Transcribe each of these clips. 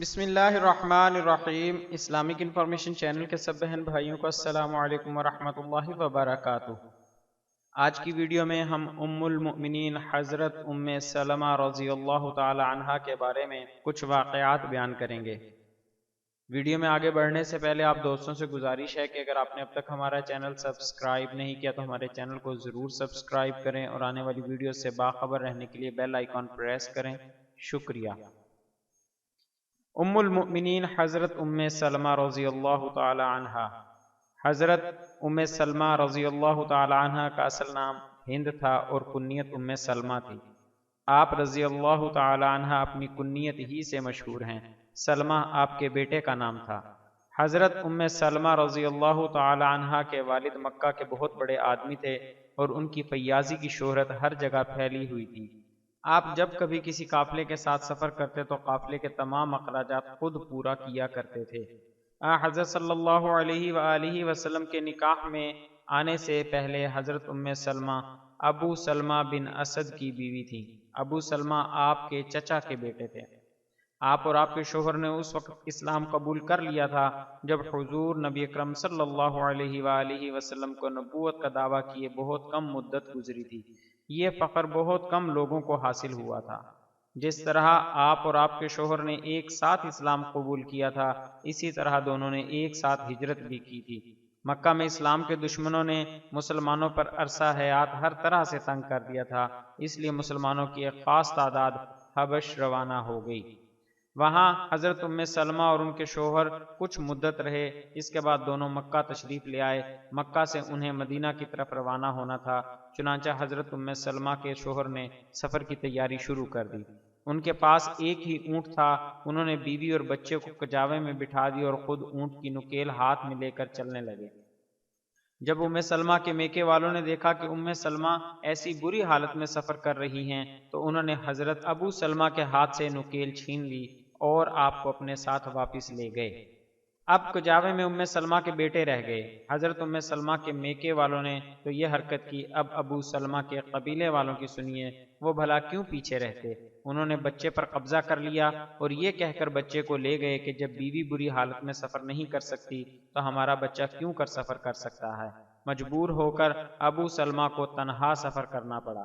بسم اللہ الرحمن الرحیم۔ اسلامک انفارمیشن چینل کے سب بہن بھائیوں کو السلام علیکم ورحمۃ اللہ وبرکاتہ۔ آج کی ویڈیو میں ہم ام المؤمنین حضرت ام سلمہ رضی اللہ تعالی عنہا کے بارے میں کچھ واقعات بیان کریں گے۔ ویڈیو میں آگے بڑھنے سے پہلے آپ دوستوں سے گزارش ہے کہ اگر آپ نے اب تک ہمارا چینل سبسکرائب نہیں کیا تو ہمارے چینل کو ضرور سبسکرائب کریں اور آنے والی ویڈیو سے باخبر رہنے کے لیے بیل آئیکن پریس کریں۔ شکریہ۔ ام المؤمنین حضرت ام سلمہ رضی اللہ تعالی عنہا۔ حضرت ام سلمہ رضی اللہ تعالی عنہا کا اصل نام ہند تھا اور کنیت ام سلمہ تھی۔ آپ رضی اللہ تعالی عنہا اپنی کنیت ہی سے مشہور ہیں۔ سلمہ آپ کے بیٹے کا نام تھا۔ حضرت ام سلمہ رضی اللہ تعالی عنہا کے والد مکہ کے بہت بڑے آدمی تھے اور ان کی فیاضی کی شہرت ہر جگہ پھیلی ہوئی تھی۔ آپ جب کبھی کسی قافلے کے ساتھ سفر کرتے تو قافلے کے تمام اخراجات خود پورا کیا کرتے تھے۔ حضرت صلی اللہ علیہ وآلہ وسلم کے نکاح میں آنے سے پہلے حضرت ام سلمہ ابو سلمہ بن اسد کی بیوی تھی۔ ابو سلمہ آپ کے چچا کے بیٹے تھے۔ آپ اور آپ کے شوہر نے اس وقت اسلام قبول کر لیا تھا جب حضور نبی اکرم صلی اللہ علیہ وآلہ وسلم کو نبوت کا دعویٰ کیے بہت کم مدت گزری تھی۔ یہ فخر بہت کم لوگوں کو حاصل ہوا تھا۔ جس طرح آپ اور آپ کے شوہر نے ایک ساتھ اسلام قبول کیا تھا، اسی طرح دونوں نے ایک ساتھ ہجرت بھی کی تھی۔ مکہ میں اسلام کے دشمنوں نے مسلمانوں پر عرصہ حیات ہر طرح سے تنگ کر دیا تھا، اس لیے مسلمانوں کی ایک خاص تعداد حبش روانہ ہو گئی۔ وہاں حضرت ام سلمہ اور ان کے شوہر کچھ مدت رہے۔ اس کے بعد دونوں مکہ تشریف لے آئے۔ مکہ سے انہیں مدینہ کی طرف روانہ ہونا تھا، چنانچہ حضرت ام سلمہ کے شوہر نے سفر کی تیاری شروع کر دی۔ ان کے پاس ایک ہی اونٹ تھا۔ انہوں نے بیوی اور بچے کو کجاوے میں بٹھا دی اور خود اونٹ کی نکیل ہاتھ میں لے کر چلنے لگے۔ جب ام سلمہ کے میکے والوں نے دیکھا کہ ام سلمہ ایسی بری حالت میں سفر کر رہی ہیں تو انہوں نے حضرت ابو سلمہ کے ہاتھ سے نکیل چھین لی اور آپ کو اپنے ساتھ واپس لے گئے۔ اب کجاوے میں ام سلمہ کے بیٹے رہ گئے۔ حضرت ام سلمہ کے میکے والوں نے تو یہ حرکت کی، اب ابو سلمہ کے قبیلے والوں کی سنیے، وہ بھلا کیوں پیچھے رہتے۔ انہوں نے بچے پر قبضہ کر لیا اور یہ کہہ کر بچے کو لے گئے کہ جب بیوی بری حالت میں سفر نہیں کر سکتی تو ہمارا بچہ کیوں کر سفر کر سکتا ہے۔ مجبور ہو کر ابو سلمہ کو تنہا سفر کرنا پڑا۔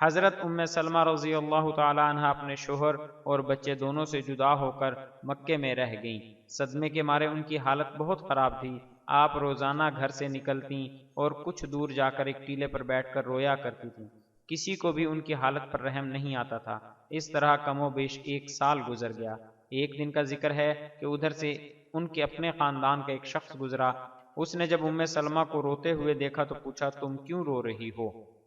حضرت ام سلمہ رضی اللہ تعالی عنہ اپنے شوہر اور بچے دونوں سے جدا ہو کر مکے میں رہ گئیں۔ صدمے کے مارے ان کی حالت بہت خراب تھی۔ آپ روزانہ گھر سے نکلتی اور کچھ دور جا کر ایک ٹیلے پر بیٹھ کر رویا کرتی تھیں۔ کسی کو بھی ان کی حالت پر رحم نہیں آتا تھا۔ اس طرح کم و بیش ایک سال گزر گیا۔ ایک دن کا ذکر ہے کہ ادھر سے ان کے اپنے خاندان کا ایک شخص گزرا۔ اس نے جب ام سلمہ کو روتے ہوئے دیکھا تو پوچھا، تم کیوں رو رہی ہو؟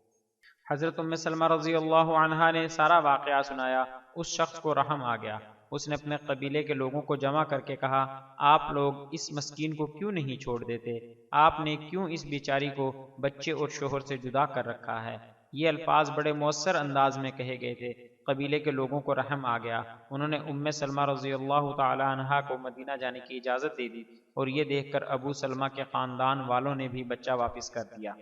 حضرت ام سلمہ رضی اللہ عنہا نے سارا واقعہ سنایا۔ اس شخص کو رحم آ گیا۔ اس نے اپنے قبیلے کے لوگوں کو جمع کر کے کہا، آپ لوگ اس مسکین کو کیوں نہیں چھوڑ دیتے؟ آپ نے کیوں اس بیچاری کو بچے اور شوہر سے جدا کر رکھا ہے؟ یہ الفاظ بڑے مؤثر انداز میں کہے گئے تھے۔ قبیلے کے لوگوں کو رحم آ گیا۔ انہوں نے ام سلمہ رضی اللہ تعالی عنہا کو مدینہ جانے کی اجازت دے دی اور یہ دیکھ کر ابو سلمہ کے خاندان والوں نے بھی بچہ واپس کر دیا۔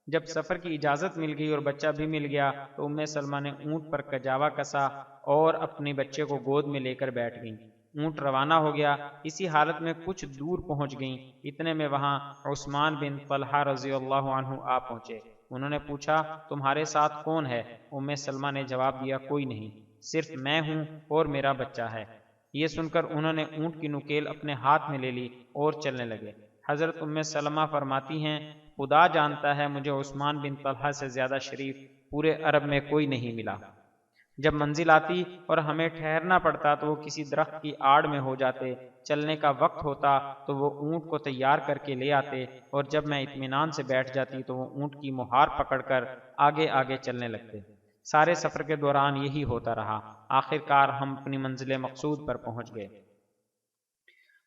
جب سفر کی اجازت مل گئی اور بچہ بھی مل گیا تو ام سلمہ نے اونٹ پر کجاوا کسا اور اپنے بچے کو گود میں لے کر بیٹھ گئیں۔ اونٹ روانہ ہو گیا۔ اسی حالت میں کچھ دور پہنچ گئیں۔ اتنے میں وہاں عثمان بن طلحہ رضی اللہ عنہ آ پہنچے۔ انہوں نے پوچھا، تمہارے ساتھ کون ہے؟ ام سلمہ نے جواب دیا، کوئی نہیں، صرف میں ہوں اور میرا بچہ ہے۔ یہ سن کر انہوں نے اونٹ کی نکیل اپنے ہاتھ میں لے لی اور چلنے لگے۔ حضرت ام سلمہ فرماتی ہیں، خدا جانتا ہے مجھے عثمان بن طلحہ سے زیادہ شریف پورے عرب میں کوئی نہیں ملا۔ جب منزل آتی اور ہمیں ٹھہرنا پڑتا تو وہ کسی درخت کی آڑ میں ہو جاتے، چلنے کا وقت ہوتا تو وہ اونٹ کو تیار کر کے لے آتے اور جب میں اطمینان سے بیٹھ جاتی تو وہ اونٹ کی مہار پکڑ کر آگے آگے چلنے لگتے۔ سارے سفر کے دوران یہی ہوتا رہا۔ آخر کار ہم اپنی منزل مقصود پر پہنچ گئے۔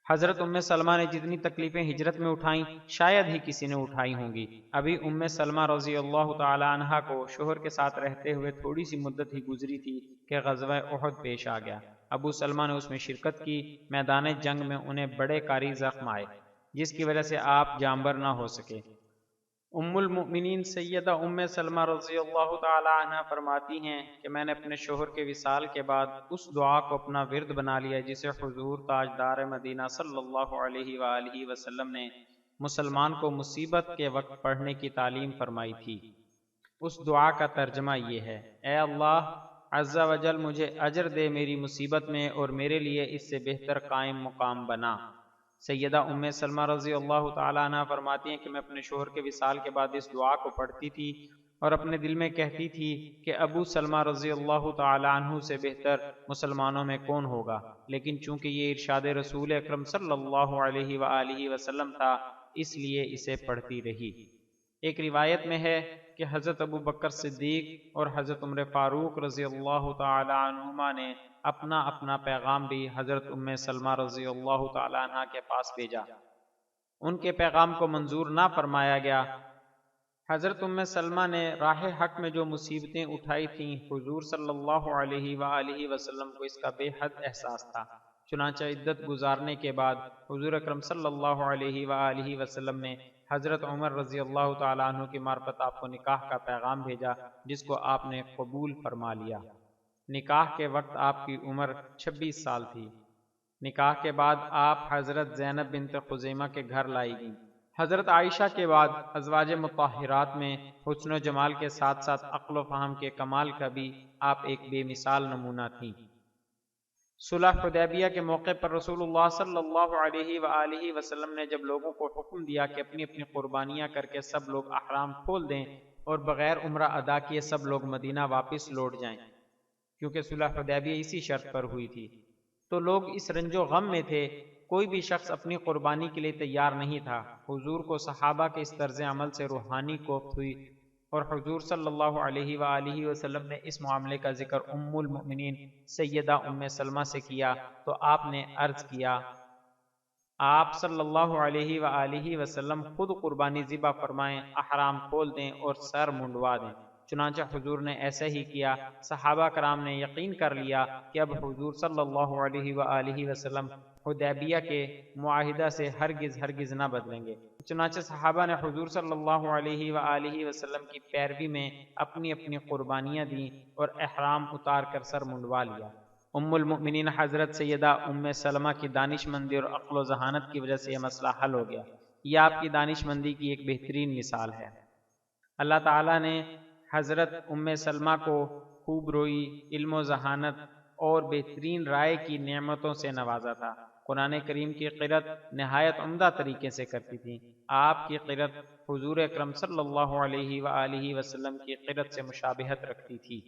حضرت ام سلمہ نے جتنی تکلیفیں ہجرت میں اٹھائیں شاید ہی کسی نے اٹھائی ہوں گی۔ ابھی ام سلمہ رضی اللہ تعالی عنہا کو شوہر کے ساتھ رہتے ہوئے تھوڑی سی مدت ہی گزری تھی کہ غزوہ احد پیش آ گیا۔ ابو سلمہ نے اس میں شرکت کی۔ میدان جنگ میں انہیں بڑے کاری زخم آئے جس کی وجہ سے آپ جانبر نہ ہو سکے۔ ام المؤمنین سیدہ ام سلمہ رضی اللہ تعالی عنہ فرماتی ہیں کہ میں نے اپنے شوہر کے وصال کے بعد اس دعا کو اپنا ورد بنا لیا جسے حضور تاجدار مدینہ صلی اللہ علیہ وآلہ وسلم نے مسلمان کو مصیبت کے وقت پڑھنے کی تعلیم فرمائی تھی۔ اس دعا کا ترجمہ یہ ہے: اے اللہ عز و جل مجھے اجر دے میری مصیبت میں اور میرے لیے اس سے بہتر قائم مقام بنا۔ سیدہ ام سلمہ رضی اللہ تعالیٰ عنہ فرماتی ہیں کہ میں اپنے شوہر کے وصال کے بعد اس دعا کو پڑھتی تھی اور اپنے دل میں کہتی تھی کہ ابو سلمہ رضی اللہ تعالیٰ عنہ سے بہتر مسلمانوں میں کون ہوگا، لیکن چونکہ یہ ارشاد رسول اکرم صلی اللہ علیہ وآلہ وسلم تھا اس لیے اسے پڑھتی رہی۔ ایک روایت میں ہے کہ حضرت ابو بکر صدیق اور حضرت عمر فاروق رضی اللہ تعالی عنہما نے اپنا پیغام بھی حضرت ام سلمہ رضی اللہ تعالی عنہ کے پاس بھیجا۔ ان کے پیغام کو منظور نہ فرمایا گیا۔ حضرت ام سلمہ نے راہ حق میں جو مصیبتیں اٹھائی تھیں، حضور صلی اللہ علیہ وآلہ وسلم کو اس کا بے حد احساس تھا۔ چنانچہ عدت گزارنے کے بعد حضور اکرم صلی اللہ علیہ وآلہ وسلم نے حضرت عمر رضی اللہ تعالیٰ عنہ کی معرفت آپ کو نکاح کا پیغام بھیجا، جس کو آپ نے قبول فرما لیا۔ نکاح کے وقت آپ کی عمر 26 سال تھی۔ نکاح کے بعد آپ حضرت زینب بنت خزیمہ کے گھر لائی گئیں۔ حضرت عائشہ کے بعد ازواج مطہرات میں حسن و جمال کے ساتھ ساتھ عقل و فہم کے کمال کا بھی آپ ایک بے مثال نمونہ تھیں۔ صلح حدیبیہ کے موقع پر رسول اللہ صلی اللہ علیہ وآلہ وسلم نے جب لوگوں کو حکم دیا کہ اپنی اپنی قربانیاں کر کے سب لوگ احرام کھول دیں اور بغیر عمرہ ادا کیے سب لوگ مدینہ واپس لوٹ جائیں، کیونکہ صلح حدیبیہ اسی شرط پر ہوئی تھی، تو لوگ اس رنج و غم میں تھے، کوئی بھی شخص اپنی قربانی کے لیے تیار نہیں تھا۔ حضور کو صحابہ کے اس طرز عمل سے روحانی کوفت ہوئی اور حضور صلی اللہ علیہ وآلہ وسلم نے اس معاملے کا ذکر ام المؤمنین سیدہ ام سلمہ سے کیا تو آپ نے عرض کیا، آپ صلی اللہ علیہ وآلہ وسلم خود قربانی ذبح فرمائیں، احرام کھول دیں اور سر منڈوا دیں۔ چنانچہ حضور نے ایسا ہی کیا۔ صحابہ کرام نے یقین کر لیا کہ اب حضور صلی اللہ علیہ وآلہ وسلم حدیبیہ کے معاہدہ سے ہرگز نہ بدلیں گے۔ چنانچہ صحابہ نے حضور صلی اللہ علیہ وآلہ وسلم کی پیروی میں اپنی اپنی قربانیاں دیں اور احرام اتار کر سر منڈوا لیا۔ ام المؤمنین حضرت سیدہ ام سلمہ کی دانش مندی اور عقل و ذہانت کی وجہ سے یہ مسئلہ حل ہو گیا۔ یہ آپ کی دانش مندی کی ایک بہترین مثال ہے۔ اللہ تعالیٰ نے حضرت ام سلمہ کو خوب روئی، علم و ذہانت اور بہترین رائے کی نعمتوں سے نوازا تھا۔ قرآن کریم کی قرأت نہایت عمدہ طریقے سے کرتی تھی۔ آپ کی قرأت حضور اکرم صلی اللہ علیہ وآلہ وسلم کی قرأت سے مشابہت رکھتی تھی۔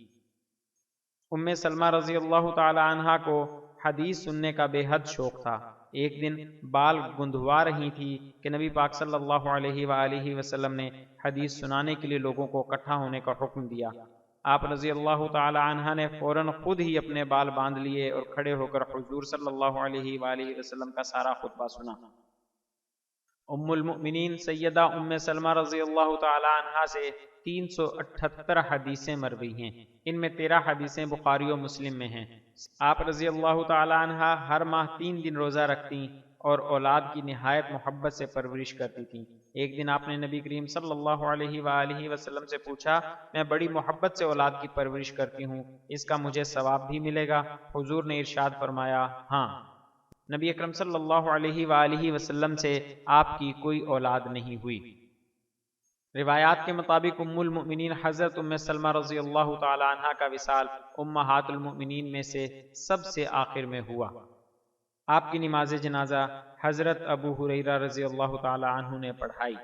ام سلمہ رضی اللہ تعالی عنہا کو حدیث سننے کا بے حد شوق تھا۔ ایک دن بال گندھوا رہی تھی کہ نبی پاک صلی اللہ علیہ وآلہ وسلم نے حدیث سنانے کے لیے لوگوں کو اکٹھا ہونے کا حکم دیا۔ آپ رضی اللہ تعالی عنہ نے فوراً خود ہی اپنے بال باندھ لیے اور کھڑے ہو کر حضور صلی اللہ علیہ وآلہ وسلم کا سارا خطبہ سنا۔ ام المؤمنین سیدہ ام سلمہ رضی اللہ تعالی عنہ سے 378 حدیثیں مروی ہیں۔ ان میں 13 حدیثیں بخاری و مسلم میں ہیں۔ آپ رضی اللہ تعالی عنہ ہر ماہ 3 دن روزہ رکھتی اور اولاد کی نہایت محبت سے پرورش کرتی تھیں۔ ایک دن آپ نے نبی کریم صلی اللہ علیہ وآلہ وسلم سے پوچھا، میں بڑی محبت سے اولاد کی پرورش کرتی ہوں، اس کا مجھے ثواب بھی ملے گا؟ حضور نے ارشاد فرمایا، ہاں۔ نبی اکرم صلی اللہ علیہ وآلہ وسلم سے آپ کی کوئی اولاد نہیں ہوئی۔ روایات کے مطابق ام المؤمنین حضرت ام سلمہ رضی اللہ تعالی عنہ کا وصال امہات المؤمنین میں سے سب سے آخر میں ہوا۔ آپ کی نماز جنازہ حضرت ابو ہریرہ رضی اللہ تعالی عنہ نے پڑھائی۔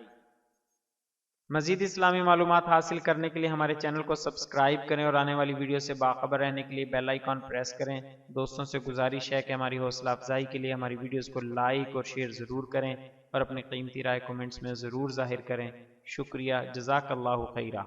مزید اسلامی معلومات حاصل کرنے کے لیے ہمارے چینل کو سبسکرائب کریں اور آنے والی ویڈیو سے باخبر رہنے کے لیے بیل آئیکن پریس کریں۔ دوستوں سے گزارش ہے کہ ہماری حوصلہ افزائی کے لیے ہماری ویڈیوز کو لائک اور شیئر ضرور کریں اور اپنی قیمتی رائے کومنٹس میں ضرور ظاہر کریں۔ شکریہ، جزاک اللہ خیرہ۔